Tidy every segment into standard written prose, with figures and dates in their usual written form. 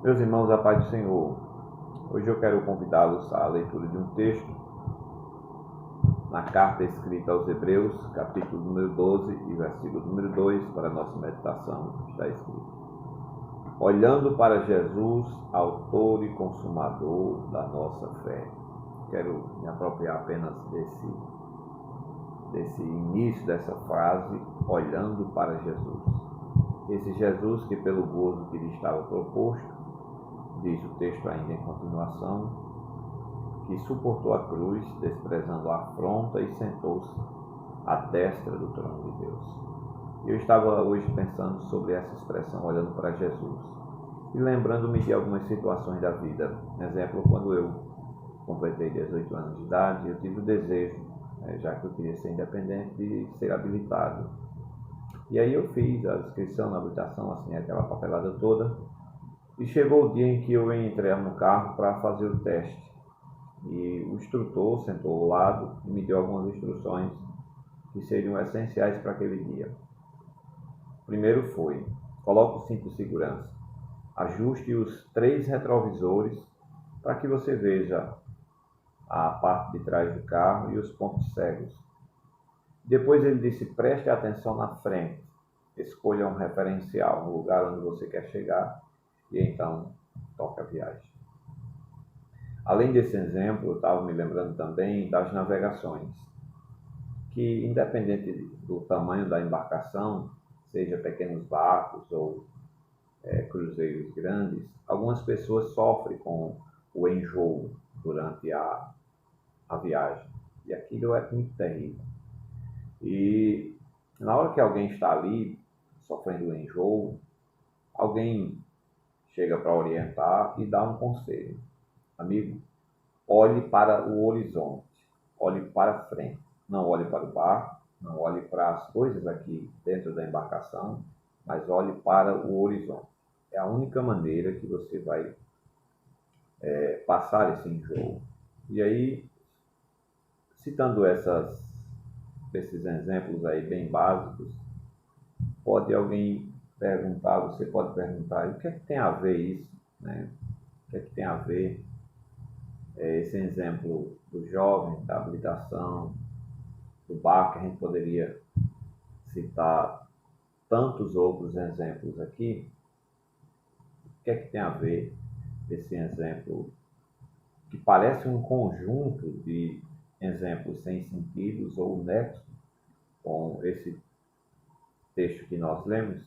Meus irmãos, a paz do Senhor. Hoje eu quero convidá-los à leitura de um texto na carta escrita aos Hebreus, capítulo número 12 e versículo número 2, para a nossa meditação. Está escrito: olhando para Jesus, autor e consumador da nossa fé. Quero me apropriar apenas desse início dessa frase, olhando para Jesus. Esse Jesus que, pelo gozo que lhe estava proposto, diz o texto ainda em continuação, que suportou a cruz, desprezando a afronta, e sentou-se à destra do trono de Deus. Eu estava hoje pensando sobre essa expressão, olhando para Jesus, e lembrando-me de algumas situações da vida. Exemplo, quando eu completei 18 anos de idade, eu tive o desejo, já que eu queria ser independente, de ser habilitado. E aí eu fiz a inscrição na habilitação, assim, aquela papelada toda, e chegou o dia em que eu entrei no carro para fazer o teste. E o instrutor sentou ao lado e me deu algumas instruções que seriam essenciais para aquele dia. Primeiro foi: coloque o cinto de segurança, ajuste os 3 retrovisores para que você veja a parte de trás do carro e os pontos cegos. Depois ele disse: preste atenção na frente, escolha um referencial no lugar onde você quer chegar e então toque a viagem. Além desse exemplo, eu estava me lembrando também das navegações, que independente do tamanho da embarcação, seja pequenos barcos ou cruzeiros grandes, algumas pessoas sofrem com o enjoo durante a viagem. E aquilo é muito terrível. E na hora que alguém está ali sofrendo enjoo, alguém chega para orientar e dá um conselho. Amigo, olhe para o horizonte, olhe para frente, não olhe para o barco, não olhe para as coisas aqui dentro da embarcação, mas olhe para o horizonte. É a única maneira que você vai passar esse enjoo. E aí, citando esses exemplos aí bem básicos, pode alguém perguntar, você pode perguntar, o que é que tem a ver isso, né? O que é que tem a ver esse exemplo do jovem, da habilitação, do barco? A gente poderia citar tantos outros exemplos aqui. O que é que tem a ver esse exemplo, que parece um conjunto de exemplos sem sentidos ou nexo com esse texto que nós lemos?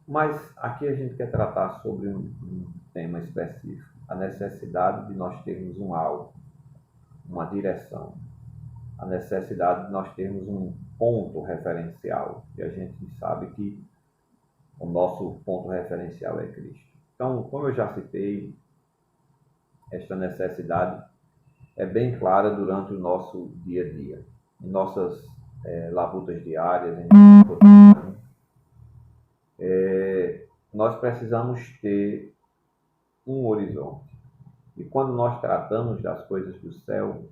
Mas aqui a gente quer tratar sobre um tema específico, a necessidade de nós termos um alvo, uma direção, a necessidade de nós termos um ponto referencial, e a gente sabe que o nosso ponto referencial é Cristo. Então, como eu já citei, esta necessidade é bem clara durante o nosso dia a dia, em nossas labutas diárias, nós precisamos ter um horizonte. E quando nós tratamos das coisas do céu,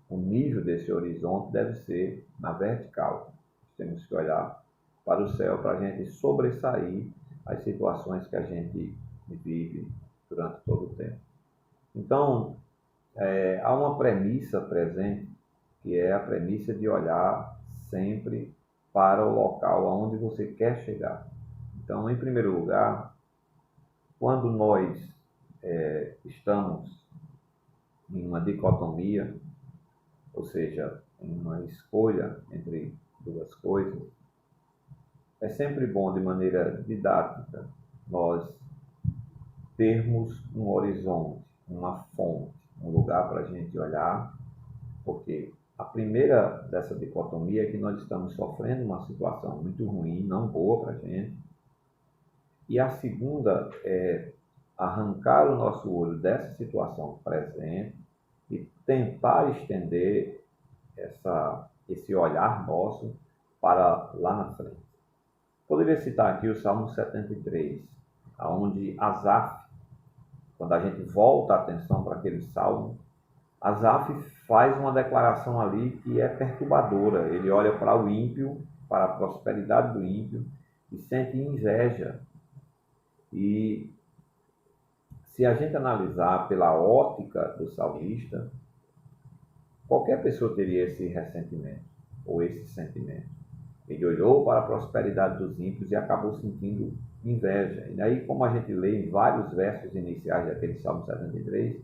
o nível desse horizonte deve ser na vertical. Temos que olhar para o céu para a gente sobressair as situações que a gente vive durante todo o tempo. Então, há uma premissa presente, que é a premissa de olhar sempre para o local aonde você quer chegar. Então, em primeiro lugar, quando nós estamos em uma dicotomia, ou seja, em uma escolha entre duas coisas, é sempre bom, de maneira didática, nós termos um horizonte, uma fonte, um lugar para a gente olhar, porque a primeira dessa dicotomia é que nós estamos sofrendo uma situação muito ruim, não boa para a gente, e a segunda é arrancar o nosso olho dessa situação presente e tentar estender esse olhar nosso para lá na frente. Poderia citar aqui o Salmo 73, onde Asaf, quando a gente volta a atenção para aquele salmo, Asaf faz uma declaração ali que é perturbadora. Ele olha para o ímpio, para a prosperidade do ímpio, e sente inveja. E se a gente analisar pela ótica do salmista, qualquer pessoa teria esse ressentimento ou esse sentimento. Ele olhou para a prosperidade dos ímpios e acabou sentindo inveja. E daí, como a gente lê em vários versos iniciais daquele Salmo 73,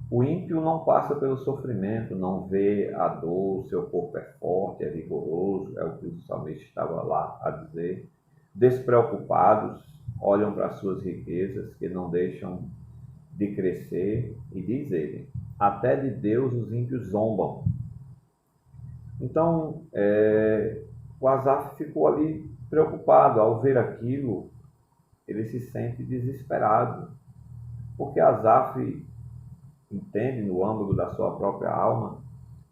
o ímpio não passa pelo sofrimento, não vê a dor, seu corpo é forte, é vigoroso, é o que o salmista estava lá a dizer. Despreocupados, olham para as suas riquezas que não deixam de crescer, e diz ele, até de Deus os ímpios zombam. Então, o Asaf ficou ali preocupado. Ao ver aquilo, ele se sente desesperado, porque Asaf entende no âmago da sua própria alma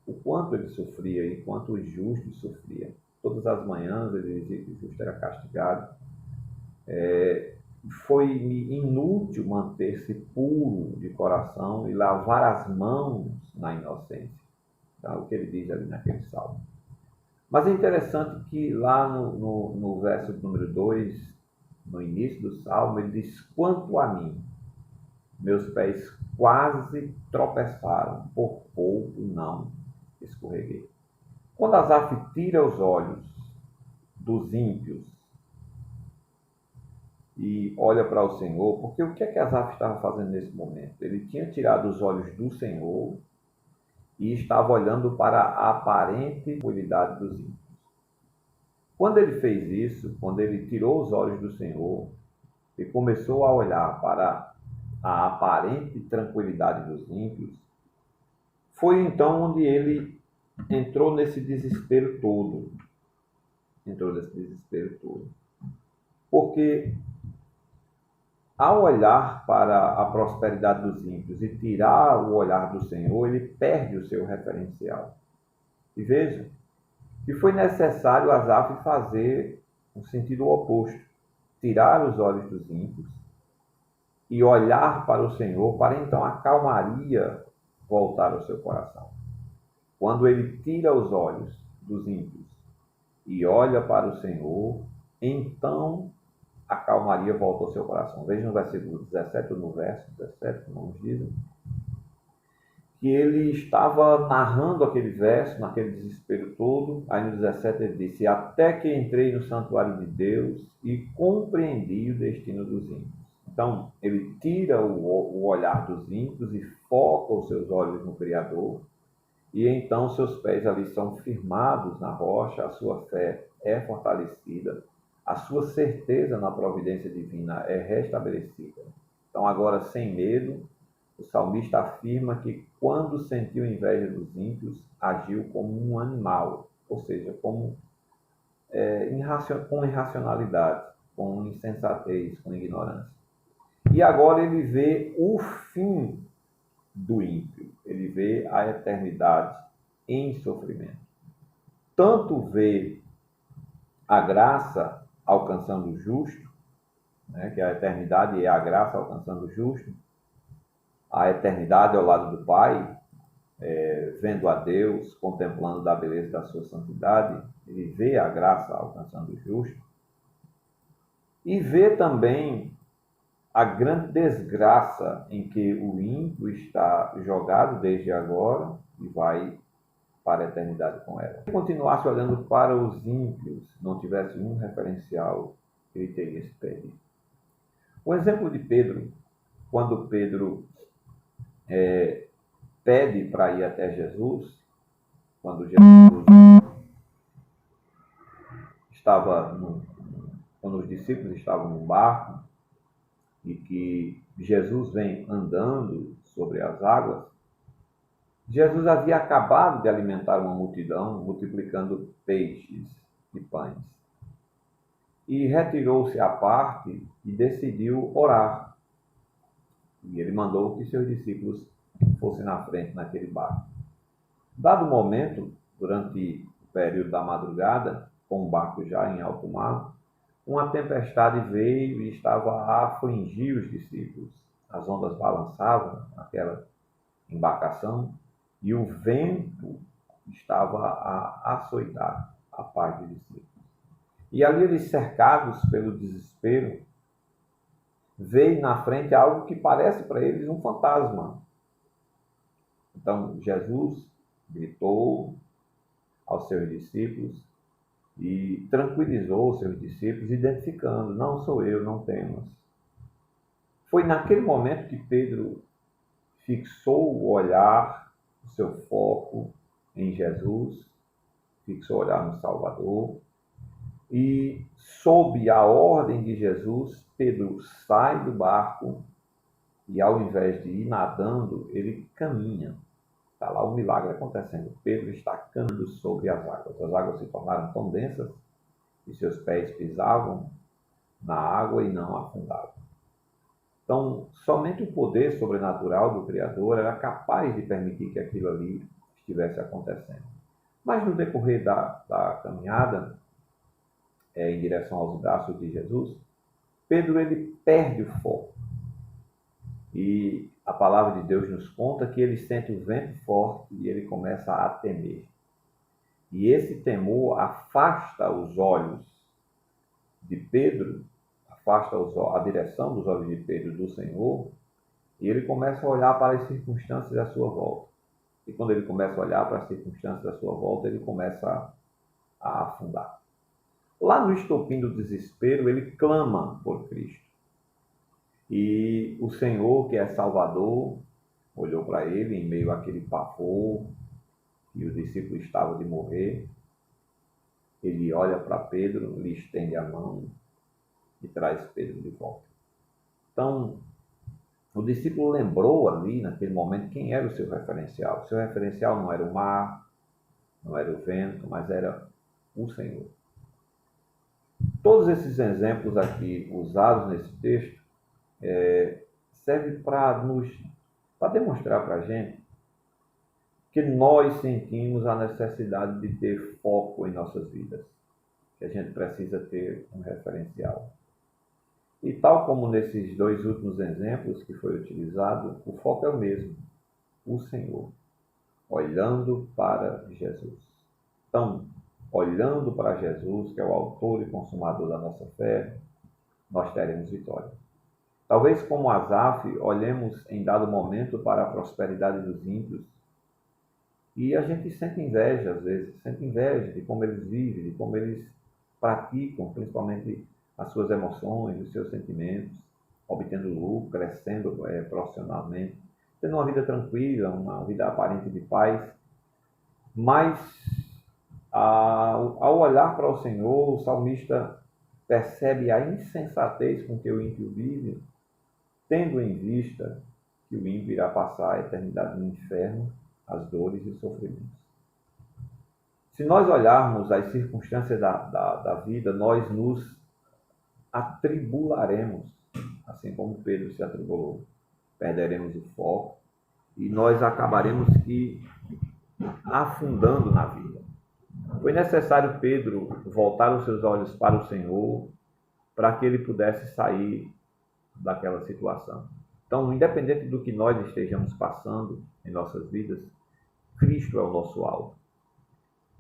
o quanto ele sofria e quanto os justos sofriam. Todas as manhãs ele dizia que o justo era castigado. Foi inútil manter-se puro de coração e lavar as mãos na inocência. Então, o que ele diz ali naquele salmo. Mas é interessante que lá no verso número 2, no início do salmo, ele diz, quanto a mim, meus pés quase tropeçaram, por pouco não escorreguei. Quando Asaf tira os olhos dos ímpios e olha para o Senhor, porque o que é que Asaf estava fazendo nesse momento? Ele tinha tirado os olhos do Senhor e estava olhando para a aparente tranquilidade dos ímpios. Quando ele fez isso, quando ele tirou os olhos do Senhor e começou a olhar para a aparente tranquilidade dos ímpios, foi então onde ele entrou nesse desespero todo. Porque ao olhar para a prosperidade dos ímpios e tirar o olhar do Senhor, ele perde o seu referencial. E veja que foi necessário Asaf fazer um sentido oposto, tirar os olhos dos ímpios e olhar para o Senhor, para então a calmaria voltar ao seu coração. Quando ele tira os olhos dos ímpios e olha para o Senhor, então a calmaria volta ao seu coração. Veja no versículo 17, no verso 17, como nos dizem, que ele estava narrando aquele verso, naquele desespero todo. Aí no 17 ele disse, até que entrei no santuário de Deus e compreendi o destino dos ímpios. Então, ele tira o olhar dos ímpios e foca os seus olhos no Criador, e então seus pés ali são firmados na rocha, a sua fé é fortalecida, a sua certeza na providência divina é restabelecida. Então, agora, sem medo, o salmista afirma que quando sentiu inveja dos ímpios, agiu como um animal, ou seja, com irracionalidade, com insensatez, com ignorância. E agora ele vê o fim do ímpio, ele vê a eternidade em sofrimento. Tanto vê a graça alcançando o justo, né, que a eternidade é a graça alcançando o justo, a eternidade ao lado do Pai, vendo a Deus, contemplando da beleza da sua santidade, ele vê a graça alcançando o justo, e vê também a grande desgraça em que o ímpio está jogado desde agora e vai para a eternidade com ela. Se continuasse olhando para os ímpios, não tivesse um referencial, ele teria se perdido. O exemplo de Pedro, quando Pedro pede para ir até Jesus, quando quando os discípulos estavam no barco e que Jesus vem andando sobre as águas, Jesus havia acabado de alimentar uma multidão, multiplicando peixes e pães. E retirou-se à parte e decidiu orar. E ele mandou que seus discípulos fossem na frente naquele barco. Dado o momento, durante o período da madrugada, com o barco já em alto mar, uma tempestade veio e estava a afligir os discípulos. As ondas balançavam naquela embarcação e o vento estava a açoitar a paz dos discípulos. E ali eles, cercados pelo desespero, vê na frente algo que parece para eles um fantasma. Então, Jesus gritou aos seus discípulos e tranquilizou os seus discípulos, identificando: não sou eu, não temas. Foi naquele momento que Pedro fixou o olhar, o seu foco em Jesus, fixou o olhar no Salvador, e sob a ordem de Jesus, Pedro sai do barco e, ao invés de ir nadando, ele caminha. Está lá o milagre acontecendo. Pedro está caminhando sobre as águas. As águas se tornaram tão densas que seus pés pisavam na água e não afundavam. Então, somente o poder sobrenatural do Criador era capaz de permitir que aquilo ali estivesse acontecendo. Mas no decorrer da caminhada, em direção aos braços de Jesus, Pedro ele perde o foco. E a palavra de Deus nos conta que ele sente o vento forte e ele começa a temer. E esse temor afasta os olhos de Pedro, afasta a direção dos olhos de Pedro do Senhor, e ele começa a olhar para as circunstâncias à sua volta. E quando ele começa a olhar para as circunstâncias à sua volta, ele começa a afundar. Lá no estopim do desespero, ele clama por Cristo. E o Senhor, que é Salvador, olhou para ele em meio àquele pavor e o discípulo estava de morrer. Ele olha para Pedro, lhe estende a mão e traz Pedro de volta. Então, o discípulo lembrou ali, naquele momento, quem era o seu referencial. O seu referencial não era o mar, não era o vento, mas era o Senhor. Todos esses exemplos aqui usados nesse texto servem para demonstrar para a gente que nós sentimos a necessidade de ter foco em nossas vidas, que a gente precisa ter um referencial. E tal como nesses dois últimos exemplos que foi utilizado, o foco é o mesmo, o Senhor, olhando para Jesus. Então, olhando para Jesus, que é o autor e consumador da nossa fé, nós teremos vitória. Talvez como Asaf, olhemos em dado momento para a prosperidade dos ímpios e a gente sente inveja, às vezes, sente inveja de como eles vivem, de como eles praticam, principalmente as suas emoções, os seus sentimentos, obtendo lucro, crescendo profissionalmente, tendo uma vida tranquila, uma vida aparente de paz. Mas, ao olhar para o Senhor, o salmista percebe a insensatez com que o ímpio vive, tendo em vista que o ímpio irá passar a eternidade no inferno, as dores e os sofrimentos. Se nós olharmos as circunstâncias da vida, nós nos atribularemos, assim como Pedro se atribulou. Perderemos o foco e nós acabaremos afundando na vida. Foi necessário Pedro voltar os seus olhos para o Senhor para que ele pudesse sair daquela situação. Então, independente do que nós estejamos passando em nossas vidas, Cristo é o nosso alvo.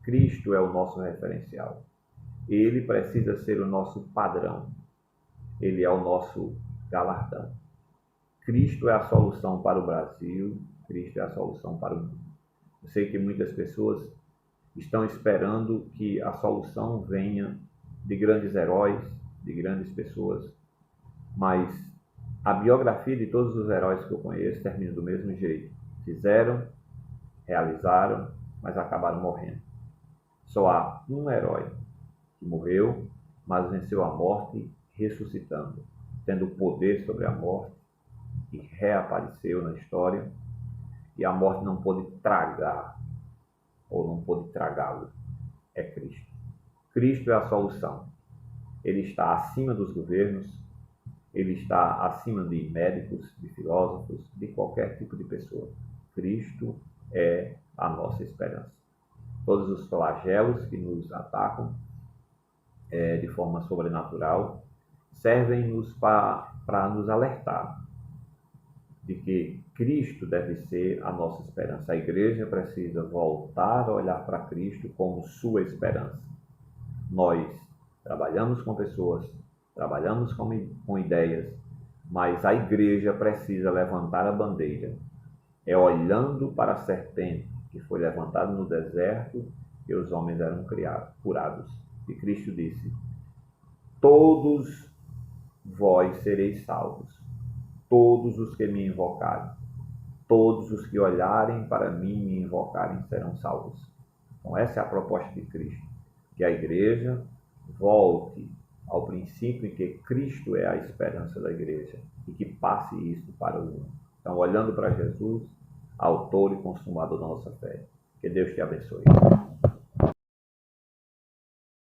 Cristo é o nosso referencial. Ele precisa ser o nosso padrão. Ele é o nosso galardão. Cristo é a solução para o Brasil. Cristo é a solução para o mundo. Eu sei que muitas pessoas estão esperando que a solução venha de grandes heróis, de grandes pessoas, mas a biografia de todos os heróis que eu conheço termina do mesmo jeito. Fizeram, realizaram, mas acabaram morrendo. Só há um herói que morreu, mas venceu a morte ressuscitando, tendo poder sobre a morte e reapareceu na história, e a morte não pôde tragar, ou não pôde tragá-lo. É Cristo. Cristo é a solução. Ele está acima dos governos, ele está acima de médicos, de filósofos, de qualquer tipo de pessoa. Cristo é a nossa esperança. Todos os flagelos que nos atacam de forma sobrenatural servem-nos para nos alertar de que Cristo deve ser a nossa esperança. A igreja precisa voltar a olhar para Cristo como sua esperança. Nós trabalhamos com pessoas, trabalhamos com ideias, mas a igreja precisa levantar a bandeira. É olhando para a serpente que foi levantada no deserto que os homens eram curados. E Cristo disse: todos vós sereis salvos, todos os que me invocarem, todos os que olharem para mim e me invocarem serão salvos. Então essa é a proposta de Cristo, que a igreja volte ao princípio em que Cristo é a esperança da igreja e que passe isso para o mundo. Então, olhando para Jesus, autor e consumador da nossa fé. Que Deus te abençoe.